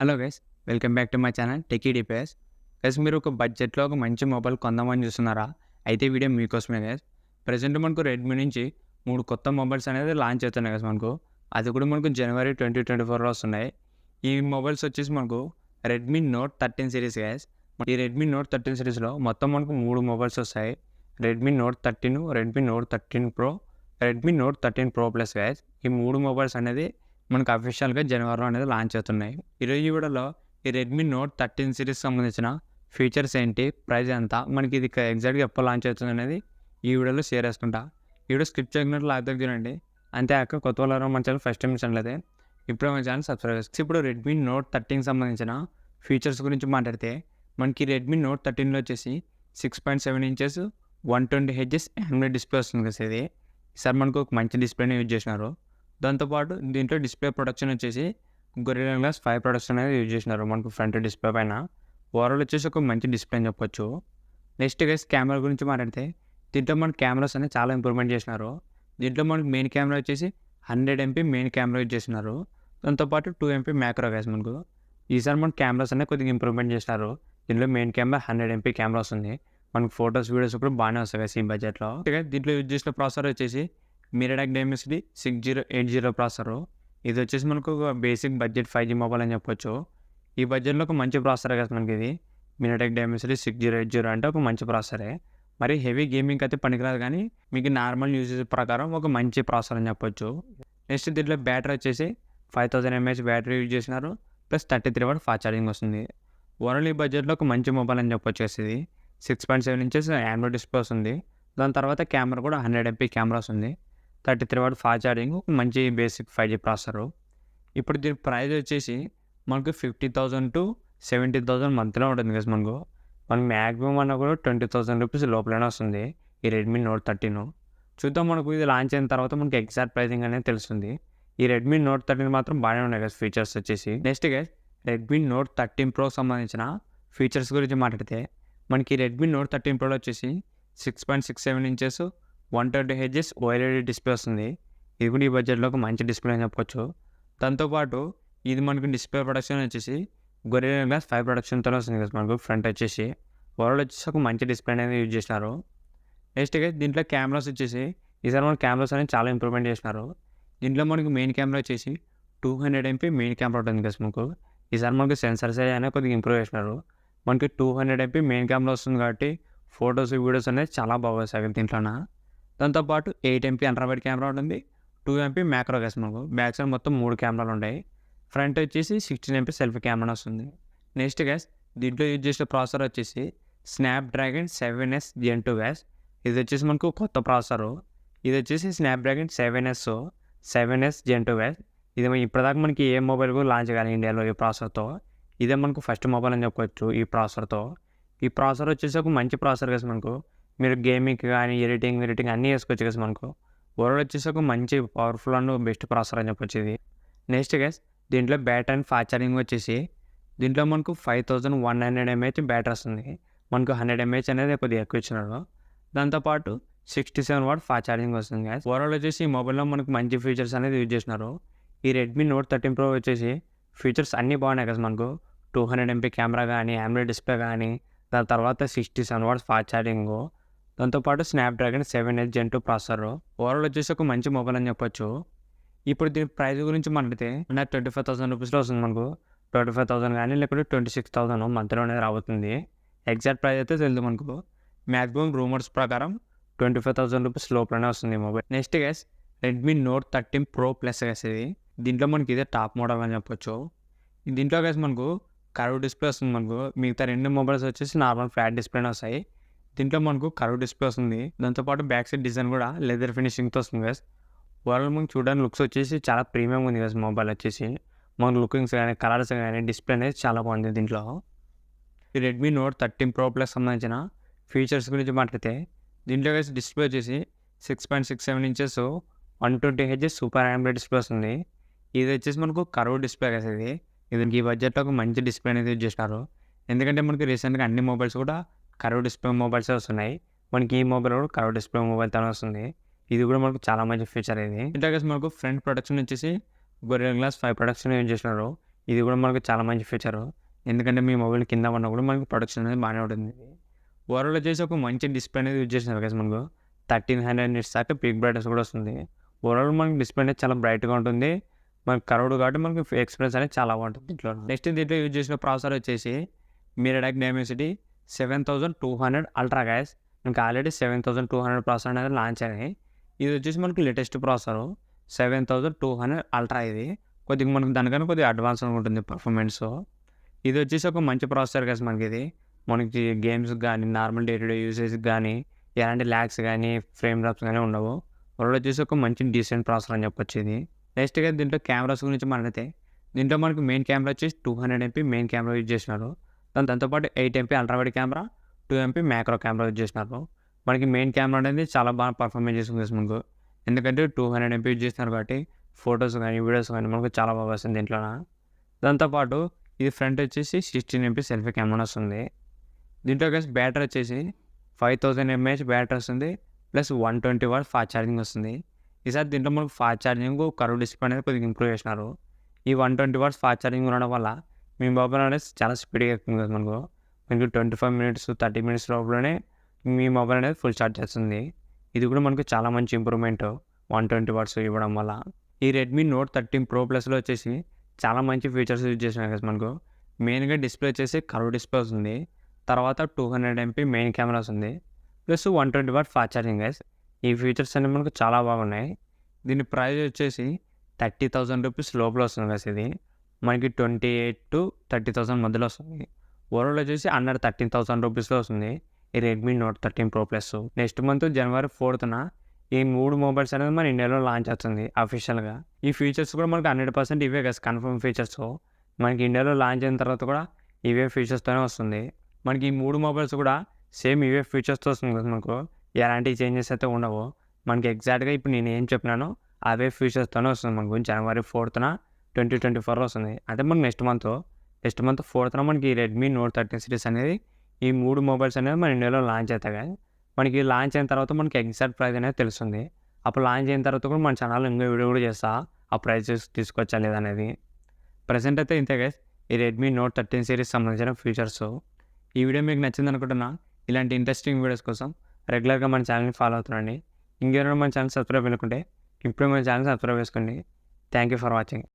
Hello guys, welcome back to my channel techie DPS. Guys, మీరు ఒక బడ్జెట్లో ఒక మంచి మొబైల్ కొందామని చూస్తున్నారా? అయితే వీడియో మీకోసమే గైస్. ప్రజెంట్ మనకు రెడ్మీ నుంచి 3 కొత్త మొబైల్స్ అనేది లాంచ్ అవుతున్నాయి గైస్ మనకు. అది కూడా మనకు జనవరి 2024లో వస్తున్నాయి. ఈ మొబైల్స్ వచ్చేసి మనకు రెడ్మీ నోట్ 13 సిరీస్ గైస్. ఈ రెడ్మీ నోట్ 13 సిరీస్లో మొత్తం మనకు 3 మొబైల్స్ వస్తాయి. Redmi note 13, Redmi note 13 pro, Redmi note 13 pro plus guys. ఈ 3 మొబైల్స్ అనేది మనకు అఫీషియల్గా జనవరిలో అనేది లాంచ్ అవుతున్నాయి. ఈరోజు ఈ వీడియోలో ఈ రెడ్మీ నోట్ 13 సిరీస్ సంబంధించిన ఫీచర్స్ ఏంటి, ప్రైస్ ఎంత, మనకి ఇది ఎగ్జాక్ట్గా ఎప్పుడు లాంచ్ అవుతుంది అనేది ఈ వీడియోలో షేర్ చేసుకుంటా. ఈ వీడియో స్కిప్ చేయకుండా లాగ్ దగ్గర చూడండి. అంతేకాక కొత్త వాళ్ళు మన ఛానల్ ఫస్ట్ టైం చూడలేదే ఇప్పుడు మన ఛానల్ సబ్స్క్రైబ్ చేసుకోండి. ఇప్పుడు రెడ్మీ నోట్ 13 సంబంధించిన ఫీచర్స్ గురించి మాట్లాడితే మనకి రెడ్మీ నోట్ 13లో వచ్చేసి 6.7 ఇంచెస్ 120Hz AMOLED డిస్ప్లే వస్తుంది కదా. ఇది ఈసారి మనకు ఒక మంచి డిస్ప్లేని యూజ్ చేసినారు. దాంతోపాటు దీంట్లో డిస్ప్లే ప్రొడక్షన్ వచ్చేసి గొరిల్లా గ్లాస్ 5 ప్రొడక్షన్ అనేది యూజ్ చేసినారు మనకు ఫ్రంట్ డిస్ప్లే పైన. ఓవరాల్ వచ్చేసి ఒక మంచి డిస్ప్లే అని చెప్పొచ్చు. నెక్స్ట్ గైస్, కెమెరా గురించి మాట్లాడితే దీంట్లో మన కెమెరాస్ అనేది చాలా ఇంప్రూవ్మెంట్ చేసినారు. దీంట్లో మనకు మెయిన్ కెమెరా వచ్చేసి 100MP మెయిన్ కెమెరా యూజ్ చేసినారు. దాంతోపాటు 2MP మ్యాక్రో గైస్ మనకు. ఈసారి మన కెమెరాస్ అనేది కొద్దిగా ఇంప్రూవ్మెంట్ చేసినారు. దీంట్లో మెయిన్ కెమెరా 100MP కెమెరా వస్తుంది. మనకు ఫొటోస్ వీడియోస్ కూడా బాగానే వస్తాయి గైస్ ఈ బడ్జెట్లో. దీంట్లో యూజ్ చేసిన ప్రాసెసర్ వచ్చేసి మిరాటెక్ డైమెన్సిటీ 6080 ప్రాసెసరు. ఇది వచ్చేసి మనకు ఒక బేసిక్ బడ్జెట్ 5G మొబైల్ అని చెప్పొచ్చు. ఈ బడ్జెట్లో ఒక మంచి ప్రాసెసర్ కదా మనకి ఇది. మిరాటెక్ డైమెన్సిటీ 6080 అంటే ఒక మంచి ప్రాసెసరే. మరి హెవీ గేమింగ్ అయితే పనికిరాదు, కానీ మీకు నార్మల్ యూసేజ్ ప్రకారం ఒక మంచి ప్రాసెసర్ అని చెప్పొచ్చు. నెక్స్ట్ దీంట్లో బ్యాటరీ వచ్చేసి 5000 mAh బ్యాటరీ యూజ్ చేసినారు. ప్లస్ 33W ఫాస్ట్ ఛార్జింగ్ వస్తుంది. ఓవరాల్ ఈ బడ్జెట్లో ఒక మంచి మొబైల్ అని చెప్పొచ్చు. ఇది 6.7 ఇంచెస్ AMOLED డిస్ప్లే వస్తుంది. దాని తర్వాత కెమెరా కూడా 100MP కెమెరా వస్తుంది. 33W ఫాస్ట్ ఛార్జింగ్, మంచి బేసిక్ 5G ప్రాసెసరు. ఇప్పుడు దీని ప్రైస్ వచ్చేసి మనకు 50,000 to 70,000 మధ్యలో ఉంటుంది కదా మనకు. మ్యాక్సిమం అన్న కూడా 20,000 రూపీస్ లోపలనే వస్తుంది ఈ రెడ్మీ నోట్ 13. చూద్దాం, మనకు ఇది లాంచ్ అయిన తర్వాత మనకి ఎగ్జాక్ట్ ప్రైసింగ్ అనేది తెలుస్తుంది. ఈ రెడ్మీ నోట్ 13 మాత్రం బాగానే ఉన్నాయి కదా ఫీచర్స్ వచ్చేసి. Next guys, Redmi note 13 pro సంబంధించిన ఫీచర్స్ గురించి మాట్లాడితే మనకి రెడ్మీ నోట్ 13 ప్రోలో వచ్చేసి 6.67 ఇంచెస్ 120Hz OLED డిస్ప్లే వస్తుంది. ఇది కూడా ఈ బడ్జెట్లో ఒక మంచి డిస్ప్లే అని చెప్పొచ్చు. దాంతోపాటు ఇది మనకు డిస్ప్లే ప్రొడక్షన్ వచ్చేసి గొరిల్లా గ్లాస్ 5 ప్రొడక్షన్తో వస్తుంది కదా మనకు ఫ్రంట్ వచ్చేసి. ఓవరాల్ వచ్చేసి ఒక మంచి డిస్ప్లే అనేది యూజ్ చేసినారు. నెక్స్ట్ దీంట్లో కెమెరాస్ వచ్చేసి ఈసారి మన కెమెరాస్ అనేది చాలా ఇంప్రూవ్మెంట్ చేసినారు. దీంట్లో మనకు మెయిన్ కెమెరా వచ్చేసి 200MP మెయిన్ కెమెరా ఉంటుంది కదా మనకు. ఈసారి మనకు సెన్సర్స్ అనేది కొద్దిగా ఇంప్రూవ్ చేసినారు. మనకి 200MP మెయిన్ కెమెరా వస్తుంది కాబట్టి ఫొటోస్ వీడియోస్ అనేది చాలా బాగా వస్తాయి దీంట్లోన. దాంతోపాటు 8MP అల్ట్రావైడ్ కెమెరా ఉంటుంది. 2MP మ్యాక్రో గ్యాస్ మనకు. బ్యాక్ సైడ్ మొత్తం 3 కెమెరాలు ఉంటాయి. ఫ్రంట్ వచ్చేసి 16MP సెల్ఫీ కెమెరా వస్తుంది. నెక్స్ట్ గ్యాస్, దీంట్లో యూజ్ చేసే ప్రాసెసర్ వచ్చేసి స్నాప్డ్రాగన్ 7S Gen 2 గ్యాస్. ఇది వచ్చేసి మనకు కొత్త ప్రాసెసరు. ఇది వచ్చేసి స్నాప్డ్రాగన్ 7S Gen 2 గ్యాస్. ఇది ఇప్పటిదాకా మనకి ఏ మొబైల్ కూడా లాంచ్ కాలేదు ఇండియాలో ఈ ప్రాసెసర్తో. ఇదే మనకు ఫస్ట్ మొబైల్ అని చెప్పొచ్చు ఈ ప్రాసెసర్తో. ఈ ప్రాసెసర్ వచ్చేసి ఒక మంచి ప్రాసెసర్ కదా మనకు. మీరు గేమింగ్ కానీ ఎడిటింగ్ అన్నీ చేసుకోవచ్చు కదా మనకు. ఓవరాల్ వచ్చేసి ఒక మంచి పవర్ఫుల్ అండ్ బెస్ట్ ప్రాసెసర్ అని చెప్పొచ్చు ఇది. నెక్స్ట్ గైస్, దీంట్లో బ్యాటరీ అండ్ ఫాస్ట్ ఛార్జింగ్ వచ్చేసి దీంట్లో మనకు 5100 mAh బ్యాటరీ వస్తుంది. మనకు 100 mAh అనేది కొద్దిగా ఎక్కువ ఇచ్చినారు. దాంతోపాటు 67W ఫాస్ట్ ఛార్జింగ్ వస్తుంది గైస్. ఓవరాల్ వచ్చేసి ఈ మొబైల్లో మనకు మంచి ఫీచర్స్ అనేది యూజ్ చేసినారు. ఈ రెడ్మీ నోట్ 13 ప్రో వచ్చేసి ఫీచర్స్ అన్నీ బాగున్నాయి కదా మనకు. 200MP కెమెరా కానీ, AMOLED డిస్ప్లే కానీ, దాని తర్వాత 67W ఫాస్ట్ ఛార్జింగ్, దాంతోపాటు Snapdragon 7S Gen 2 processor. Overall వచ్చేసి ఒక మంచి మొబైల్ అని చెప్పొచ్చు. ఇప్పుడు దీని ప్రైస్ గురించి మాట్లాడితే 25,000 రూపీస్లో వస్తుంది మనకు. 25,000 కానీ లేకపోతే 26,000 మధ్యలో అనేది రాబోతుంది. ఎగ్జాక్ట్ ప్రైస్ అయితే తెలియదు మనకు. మ్యాక్సిమం రూమర్స్ ప్రకారం 25,000 రూపీస్ లోపలనే వస్తుంది ఈ mobile. Next guys, Redmi note 13 pro plus guys. ఇది దీంట్లో మనకి ఇదే టాప్ మోడల్ అని చెప్పొచ్చు. దీంట్లో గైస్ మనకు కర్వ్ డిస్ప్లే వస్తుంది మనకు. మిగతా 2 మొబైల్స్ వచ్చేసి నార్మల్ ఫ్లాట్ డిస్ప్లేనే వస్తాయి. దీంట్లో మనకు కర్వ్ డిస్ప్లే వస్తుంది. దాంతోపాటు బ్యాక్ సైడ్ డిజైన్ కూడా లెదర్ ఫినిషింగ్తో వస్తుంది గైస్. ఓవరాల్ మనకు చూడడానికి లుక్స్ వచ్చేసి చాలా ప్రీమియం ఉంది గైస్ మొబైల్ వచ్చేసి. మన లుకింగ్స్ కానీ, కలర్స్ కానీ, డిస్ప్లే అనేది చాలా బాగుంది దీంట్లో. ఈ రెడ్మీ నోట్ 13 ప్రో ప్లస్ సంబంధించిన ఫీచర్స్ గురించి మాట్లాడితే దీంట్లో గైస్ డిస్ప్లే వచ్చేసి 6.67 inches 120Hz super AMOLED display వస్తుంది. ఇది వచ్చేసి మనకు కర్వ్ డిస్ప్లే గైస్. ఇది ఈ బడ్జెట్లో ఒక మంచి డిస్ప్లే అనేది యూజ్ చేసినారు. ఎందుకంటే మనకి రీసెంట్గా అన్ని మొబైల్స్ కూడా కర్వ్ డిస్ప్లే మొబైల్సే వస్తున్నాయి. మనకి ఈ మొబైల్ కూడా కర్వ్ డిస్ప్లే మొబైల్తోనే వస్తుంది. ఇది కూడా మనకు చాలా మంచి ఫీచర్ ఇది. ఇంట్లో మనకు ఫ్రంట్ ప్రొడక్షన్ వచ్చేసి గొరిల్లా గ్లాస్ 5 ప్రొడక్షన్ యూజ్ చేసినారు. ఇది కూడా మనకు చాలా మంచి ఫీచరు. ఎందుకంటే మీ మొబైల్ కింద పడినా కూడా మనకి ప్రొటెక్షన్ అనేది బాగానే ఉంటుంది. ఓవరాల్ వచ్చేసి ఒక మంచి డిస్ప్లే అనేది యూజ్ చేసినారు గైస్ మనకు. 1300 నిట్స్ దాకా పీక్ బ్రైట్నెస్ కూడా వస్తుంది. ఓవరాల్ మనకి డిస్ప్లే అనేది చాలా బ్రైట్‌గా ఉంటుంది. మనకి కర్వ్డ్ కాబట్టి మనకి ఎక్స్‌పీరియన్స్ అనేది చాలా బాగుంటుంది దీంట్లో. నెక్స్ట్ దీంట్లో యూజ్ చేసిన ప్రాసెసర్ వచ్చేసి మీరాటెక్ డైమెన్సిటీ 7200 అల్ట్రా గైస్. మనకి ఆల్రెడీ 7200 ప్రాసెసర్ అనేది లాంచ్ అయినాయి. ఇది వచ్చేసి మనకి లేటెస్ట్ ప్రాసెసరు 7200 అల్ట్రా ఇది. కొద్దిగా మనకు దానికన్నా కొద్దిగా అడ్వాన్స్‌గా ఉంటుంది పర్ఫార్మెన్సు. ఇది వచ్చేసి ఒక మంచి ప్రాసెసర్ గైస్ మనకిది. మనకి గేమ్స్‌కి గానీ, నార్మల్ డే టు డే యూసేజ్‌కి గానీ, ఎలాంటి ల్యాగ్స్ గానీ, ఫ్రేమ్ డ్రాప్స్ గానీ ఉండవు. ఓవరాల్ వచ్చేసి ఒక మంచి డీసెంట్ ప్రాసెసర్ అని చెప్పొచ్చు ఇది. నెక్స్ట్‌గా దీంట్లో కెమెరాస్ గురించి మాట్లాడితే, దీంట్లో మనకి మెయిన్ కెమెరా వచ్చేసి 200 ఎంపీ మెయిన్ కెమెరా యూజ్ చేసినారు. దాంతో పాటు 8 MP ultra wide camera, 2 MP macro camera use చేసినారు. మనకి మెయిన్ కెమెరా అనేది చాలా బాగా పర్ఫార్మెన్స్ చేస్తుంది గైస్ మనకు. ఎందుకంటే 200 ఎంపీ యూజ్ చేస్తున్నారు కాబట్టి ఫోటోస్ గానీ, వీడియోస్ గానీ మనకు చాలా బాగా వస్తుంది దీంట్లోన. దాంతో పాటు ఇది ఫ్రంట్ వచ్చేసి 16 ఎంపీ సెల్ఫీ కెమెరా వస్తుంది. దీంట్లో గైస్ బ్యాటరీ వచ్చేసి 5000 ఎంఏహెచ్ బ్యాటరీ వస్తుంది. ప్లస్ 120 వాట్స్ ఫాస్ట్ ఛార్జింగ్ వస్తుంది. ఈసారి దీంట్లో మనకు ఫాస్ట్ ఛార్జింగ్ కర్వ్ డిస్ప్లే అనేది కొద్దిగా ఇంప్రూవ్ చేసినారు. ఈ 120 వాట్స్ ఫాస్ట్ ఛార్జింగ్ ఉండడం వల్ల మీ మొబైల్ అనేది చాలా స్పీడ్‌గా ఎక్కుతుంది కదా మనకు. మీకు 25 మినిట్స్, 30 మినిట్స్ లోపలనే మీ మొబైల్ అనేది ఫుల్ ఛార్జ్ చేస్తుంది. ఇది కూడా మనకు చాలా మంచి ఇంప్రూవ్‌మెంట్ 120 వాట్స్ ఇవ్వడం వల్ల. ఈ రెడ్మీ నోట్ 13 ప్రో ప్లస్‌లో వచ్చేసి చాలా మంచి ఫీచర్స్ యూజ్ చేసినారు కదా మనకు. మెయిన్‌గా డిస్ప్లే వచ్చేసి కర్వ్ డిస్ప్లే వస్తుంది. తర్వాత 200 ఎంపీ మెయిన్ కెమెరా వస్తుంది. Plus 120 watt fast charging guys. ఈ ఫీచర్స్ అనేవి మనకు చాలా బాగున్నాయి. దీని ప్రైస్ వచ్చేసి 30,000 రూపీస్ లోపల వస్తుంది గైస్ ఇది. మనకి 28,000-30,000 మధ్యలో వస్తుంది. ఓవరాల్ వచ్చేసి అండర్ 13,000 రూపీస్‌లో వస్తుంది ఈ Redmi note 13 pro plus. Next month జనవరి 4థ్‌న ఈ 3 మొబైల్స్ అనేది మన ఇండియాలో లాంచ్ అవుతుంది అఫీషియల్‌గా. ఈ ఫీచర్స్ కూడా మనకు 100% ఇవే గైస్ కన్ఫర్మ్ ఫీచర్స్. మనకి ఇండియాలో లాంచ్ అయిన తర్వాత కూడా ఇవే ఫీచర్స్తోనే వస్తుంది. మనకి ఈ 3 మొబైల్స్ కూడా సేమ్ ఇవే ఫీచర్స్‌తో వస్తుంది కదా మనకు. ఎలాంటి చేంజెస్ అయితే ఉండవు. మనకి ఎగ్జాక్ట్‌గా ఇప్పుడు నేను ఏం చెప్పినానో అవే ఫీచర్స్తోనే వస్తుంది మనకు. జనవరి 4థ్‌న 2024 వస్తుంది. అంటే మనకు నెక్స్ట్ మంత్ 4థ్‌న మనకి ఈ రెడ్మీ నోట్ 13 సిరీస్ అనేది ఈ 3 మొబైల్స్ అనేవి మన ఇండియాలో లాంచ్ అవుతాయి కదా. మనకి లాంచ్ అయిన తర్వాత మనకి ఎగ్జాక్ట్ ప్రైస్ అనేది తెలుస్తుంది. అప్పుడు లాంచ్ అయిన తర్వాత కూడా మన ఛానల్‌లో ఇంకో వీడియో కూడా చేస్తా. ఆ ప్రైసెస్ తీసుకొచ్చా లేదనేది. ప్రెజెంట్ అయితే ఇంతే గైస్ ఈ రెడ్మీ నోట్ 13 సిరీస్ సంబంధించిన ఫీచర్స్. ఈ వీడియో మీకు నచ్చింది అనుకుంటున్నా. ఇలాంటి ఇంట్రెస్టింగ్ వీడియోస్ కోసం రెగ్యులర్గా మన ఛానల్ని ఫాలో అవుతుండండి. ఇంకెవరైనా మన ఛానల్ సబ్స్క్రైబ్ అనుకుంటే ఇప్పుడే మన ఛానల్ సబ్స్క్రైబ్ చేసుకోండి. Thank you for watching.